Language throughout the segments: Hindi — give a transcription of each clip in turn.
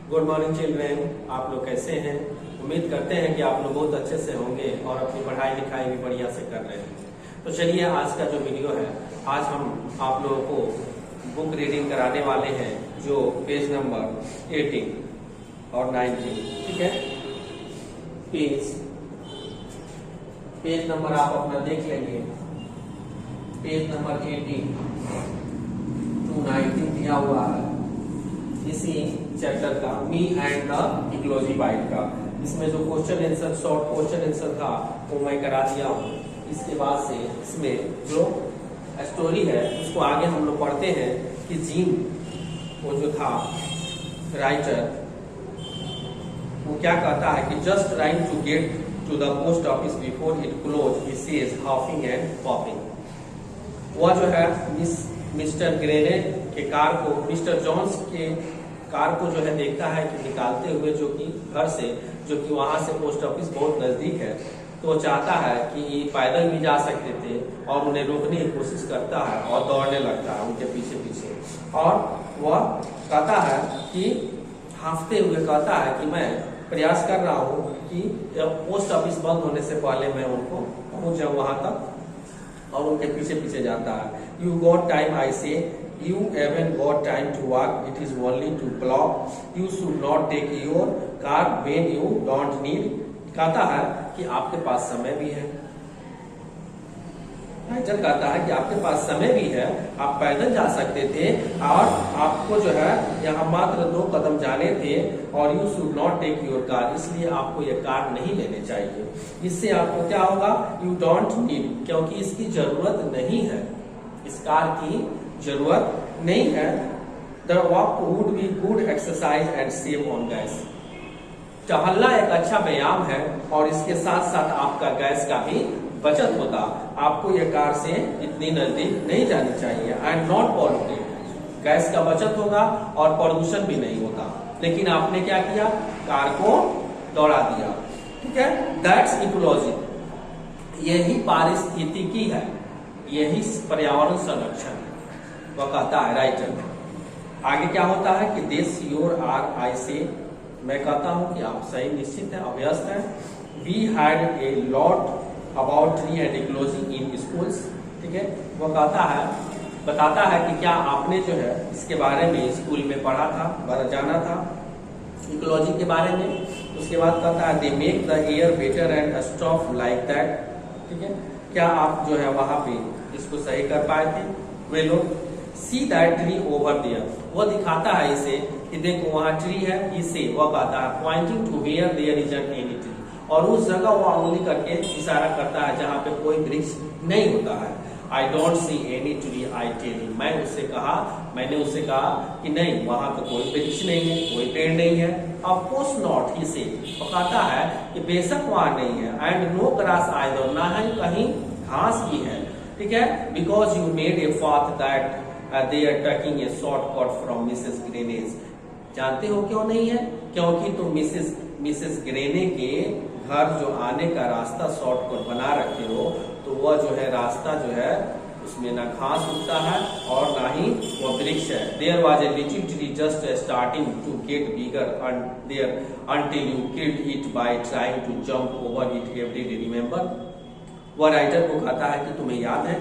Good morning children. आप लोग कैसे हैं? उम्मीद करते हैं कि आप लोग बहुत अच्छे से होंगे और अपनी पढ़ाई लिखाई भी बढ़िया से कर रहे हैं। तो चलिए आज का जो वीडियो है, आज हम आप लोगों को बुक रीडिंग कराने वाले हैं जो पेज नंबर 18 और 19, ठीक है। पेज नंबर आप अपना देख लेंगे। पेज नंबर 18 टू 19 दिया हुआ है इसी चैप्टर का, मी एंड द इक्लोजी बाइट का। इसमें जो question answer, short question answer था वो मैं करा दिया हूँ। इसके बाद से इसमें जो स्टोरी है उसको आगे हम लोग पढ़ते हैं कि जीन वो जो था राइटर, वो क्या कहता है कि just trying to get to the post office before it close he says huffing and puffing. वह जो है मिस्टर ग्रेने के कार को, मिस्टर जॉन्स के कार को जो है देखता है कि निकालते हुए, जो कि घर से, जो कि वहां से पोस्ट ऑफिस बहुत नजदीक है। तो वो चाहता है कि पैदल भी जा सकते थे और उन्हें रोकने की कोशिश करता है और दौड़ने लगता है उनके पीछे पीछे। और वह कहता है कि हांफते हुए कहता है कि मैं प्रयास कर रहा हूँ कि पोस्ट ऑफिस बंद होने से पहले मैं उनको पहुंच जाऊँ वहां तक, और उनके पीछे पीछे जाता है। You got time I say, you haven't got time to walk, it is only two block, you should not take your car when you don't need. कहता है कि आपके पास समय भी है। राइटर कहता है कि आपके पास समय भी है, आप पैदल जा सकते थे और आपको जो है यहाँ मात्र 2 कदम जाने थे, और you should not take your car, इसलिए आपको ये कार नहीं लेने चाहिए। इससे आपको क्या होगा? यू डोंट नीड, क्योंकि इसकी जरूरत नहीं है, इस कार की जरूरत नहीं है। The walk would be good exercise and save on gas. टहलना एक अच्छा व्यायाम है और इसके साथ साथ आपका गैस का भी बचत होता। आपको ये कार से इतनी नजदीक नहीं जानी चाहिए। एंड नॉट पॉल्यूटेड, गैस का बचत होगा और प्रदूषण भी नहीं होता। लेकिन आपने क्या किया? कार को दौड़ा दिया, ठीक है। दैट्स इकोलॉजी, यही पारिस्थितिकी है, यही पर्यावरण संरक्षण है, वह कहता है राइटर। आगे क्या होता है कि दिस योर आर आई से, मैं कहता हूं कि आप सही निश्चित है, अभ्यस्त है। We had a lot about tree and ecology in schools, ठीक है। वो कहता है, बताता है कि क्या आपने जो है इसके बारे में स्कूल में पढ़ा था, जाना था इकोलॉजी के बारे में। उसके बाद कहता है they make the air better and stop like that, ठीक है। क्या आप जो है वहां पे इसको सही कर पाए थे? वे लोग see that tree over there, वो दिखाता है इसे कि देखो वहां ट्री है। इसे वह कहता है pointing to where there is any tree, और उस जगह वो उंगली करके इशारा करता है जहां पे कोई वृक्ष नहीं होता है। I don't see any tree I tell you, मैंने उससे कहा कि नहीं वहां तो कोई वृक्ष नहीं है, कोई पेड़ नहीं है। ऑफ कोर्स नॉट, ही से, वो कहता है कि बेशक वहां नहीं है। एंड नो ग्रास आइदर, ना है कहीं घास भी है, ठीक है। Because you made a path that they are taking a shortcut from Mrs Grenage. जानते हो क्यों नहीं है? क्योंकि तुम मिसेस ग्रेने के घर जो आने का रास्ता शॉर्टकट बना रखे हो, तो वह जो है रास्ता जो है उसमें ना घास उगता है और ना ही वो वृक्ष है। There was a little tree just starting to get bigger there until you killed it by trying to jump over it every day, remember. वह राइटर को कहता है कि तुम्हें याद है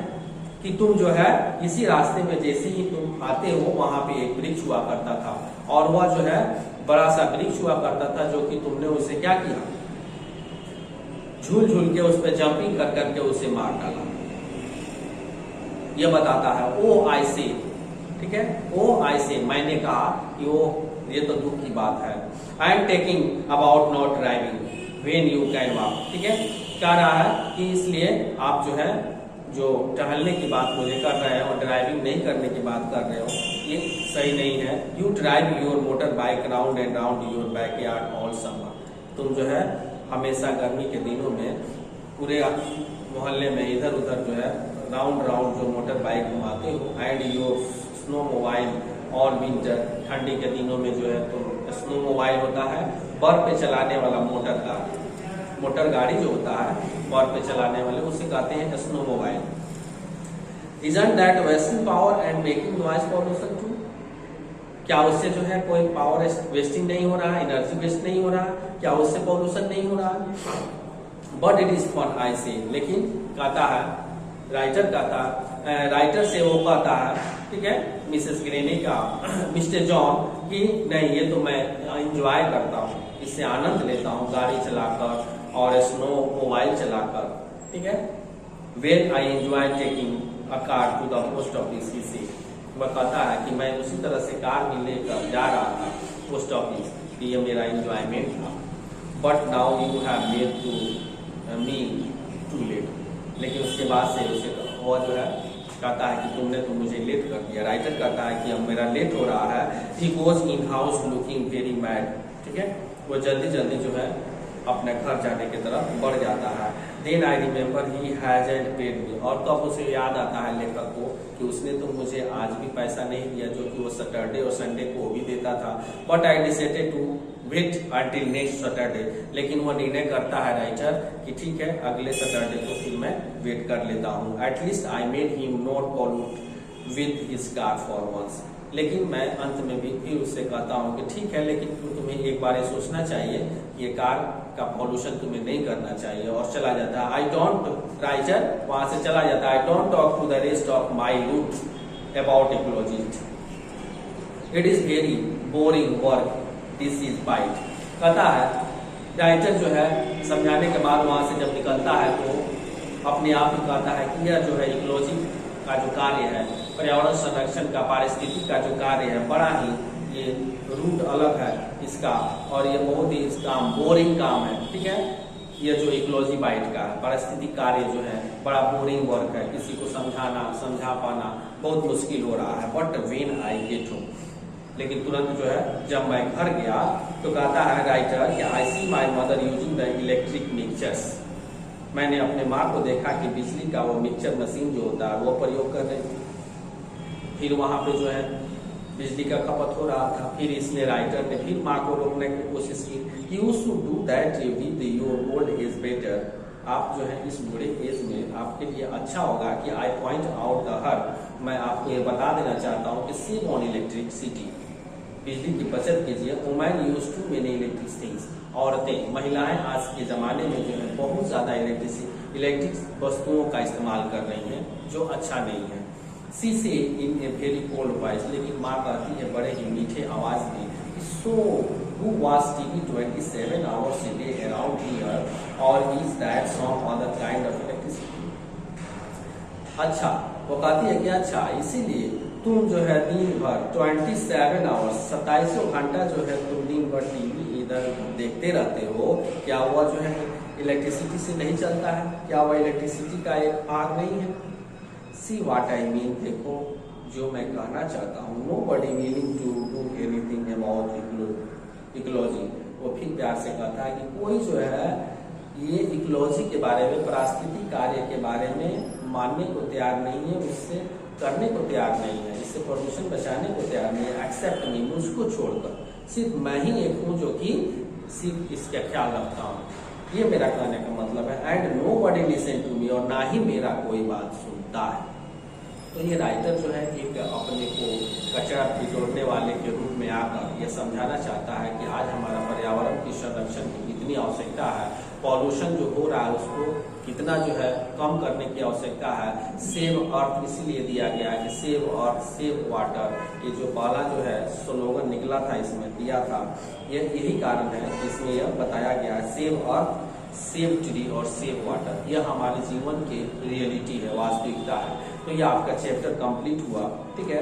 कि तुम जो है इसी रास्ते में जैसे ही तुम आते हो वहां पे एक वृक्ष हुआ करता था, और वह जो है बड़ा सा वृक्ष हुआ करता था, जो कि तुमने उसे क्या किया? झूल झूल के उस पर जंपिंग कर करके उसे मार डाला। यह बताता है ओ आई से, ठीक है। ओ आई से, मैंने कहा कि ये तो दुख की बात है। I am taking about not driving when you can walk, ठीक है। कह रहा है कि इसलिए आप जो है जो टहलने की बात मुझे कर रहे हैं और ड्राइविंग नहीं करने की बात कर रहे हो, ये सही नहीं है। You drive your motor bike round and round your backyard all summer, तुम जो है हमेशा गर्मी के दिनों में पूरे मोहल्ले में इधर उधर जो है राउंड राउंड जो मोटर बाइक घुमाते हो। एंड योर स्नो मोबाइल और विंटर, ठंडी के दिनों में जो है तो स्नो मोबाइल होता है बर्फ पे चलाने वाला मोटर गाड़ी जो होता है बर्फ पे चलाने वाले, उसे कहते हैं snow mobile. Isn't that wasting power and making noise pollution too? क्या उससे जो है कोई पावर वेस्टिंग नहीं हो रहा है, एनर्जी वेस्ट नहीं हो रहा है, क्या उससे पॉल्यूशन नहीं हो रहा है? But it is for I से, लेकिन कहता है राइटर से वो कहता है, ठीक है, मिसेस ग्रेनी का मिस्टर जॉन, कि नहीं ये तो मैं एंजॉय करता हूँ, इससे आनंद लेता हूँ गाड़ी चलाकर और स्नो मोबाइल चलाकर, ठीक है। When I enjoy taking a car to the post office, इसी वह कहता है कि मैं उसी तरह से कार में लेकर जा रहा था पोस्ट ऑफिस, कि ये मेरा एंजॉयमेंट था। But now you have made to me too late, लेकिन उसके बाद से उसे वो जो है कहता है कि तुमने तो मुझे लेट कर दिया। राइटर कहता है कि अब मेरा लेट हो रहा है। He goes in house looking very mad, ठीक है, वो जल्दी जल्दी जो है अपने घर जाने की तरफ बढ़ जाता है। Then I remember he hasn't paid me, और तब उसे याद आता है लेखक को कि उसने तो मुझे आज भी पैसा नहीं दिया, जो कि वो सैटरडे और संडे को भी देता था। But I decided to wait until next Saturday, लेकिन वो निर्णय करता है राइटर कि ठीक है अगले सैटरडे को फिर मैं वेट कर लेता हूँ। At least I made him not pollute with his car for once, लेकिन मैं अंत में भी फिर उससे कहता हूँ कि ठीक है, लेकिन तुम्हें एक बार ये सोचना चाहिए कि ये कार का पॉल्यूशन तुम्हें नहीं करना चाहिए, और चला जाता है। आई डोंट, राइटर वहां से चला जाता है, I don't talk to the rest of my route about ecology, it is very boring work, this is bite. कहता है राइटर जो है समझाने के बाद वहां से जब निकलता है तो अपने आप ही कहता है कि यह जो है इकोलॉजी का जो कार्य है, पर्यावरण संरक्षण का, पारिस्थितिकी का जो कार्य है, बड़ा ही ये रूट अलग है इसका, और ये बहुत ही इसका बोरिंग काम है, ठीक है। ये जो इकोलॉजी बाइट का पारिस्थितिक कार्य जो है बड़ा बोरिंग वर्क है, किसी को समझा पाना बहुत मुश्किल हो रहा है। But when I get home, लेकिन तुरंत जो है जब मैं घर गया तो कहता है राइटर कि I see my mother using the electric mixtures, मैंने अपने माँ को देखा कि बिजली का वो मिक्सचर मशीन जो होता है वो प्रयोग कर रहे थे। फिर वहां पे जो है बिजली का खपत हो रहा था। फिर इसने राइटर ने फिर माँ को रोकने की कोशिश की, you should do that with your old age better, आप जो है इस बुरे एज में आपके लिए अच्छा होगा कि आई पॉइंट आउट द हर, मैं आपको ये बता देना चाहता हूँ कि सेव ऑन इलेक्ट्रिसिटी, बिजली की बचत कीजिए। Women use too many electric things, औरतें, महिलाएं आज के जमाने में जो है बहुत ज्यादा इलेक्ट्रिक वस्तुओं का इस्तेमाल कर रही हैं, जो अच्छा नहीं है। She says in a very cold voice, लेकिन माँ कहती है बड़े ही मीठे आवाज में, so who watch TV 27 hours a day around here, और is that some other kind of electricity. अच्छा, वो कहती है कि अच्छा इसीलिए तुम जो है दिन भर 27 आवर्स 27 घंटा जो है तुम दिन भर टीवी इधर देखते रहते हो, क्या वह जो है इलेक्ट्रिसिटी से नहीं चलता है? क्या वह इलेक्ट्रिसिटी का एक भाग नहीं है? सी व्हाट आई मीन, देखो जो मैं कहना चाहता हूँ। Nobody meaning to do anything about ecology, वो फिर प्यार से कहता है कि कोई जो है ये इकोलॉजी के बारे में, पारिस्थितिक कार्य के बारे में मानने को तैयार नहीं है, उससे करने को तैयार नहीं है, इससे प्रदूषण बचाने को तैयार नहीं है। एक्सेप्ट मी, मुझको छोड़कर सिर्फ मैं ही एक हूँ जो कि सिर्फ इसका ख्याल रखता हूँ, ये मेरा कहने का मतलब है। And nobody listen to me, और ना ही मेरा कोई बात सुनता है। तो ये राइटर जो है एक अपने को कचरा बिटोरने वाले के रूप में आकर ये समझाना चाहता है कि आज हमारा पर्यावरण की संरक्षण की कितनी आवश्यकता है, पॉल्यूशन जो हो रहा है उसको कितना जो है कम करने की आवश्यकता है। सेव अर्थ इसीलिए दिया गया है कि सेव अर्थ सेव वाटर, ये जो पहला जो है स्लोगन निकला था इसमें दिया था, यही कारण है कि इसमें यह बताया गया है सेव अर्थ, सेव ट्री और सेव वाटर। यह हमारे जीवन की रियलिटी है, वास्तविकता है। तो यह आपका चैप्टर कंप्लीट हुआ, ठीक है।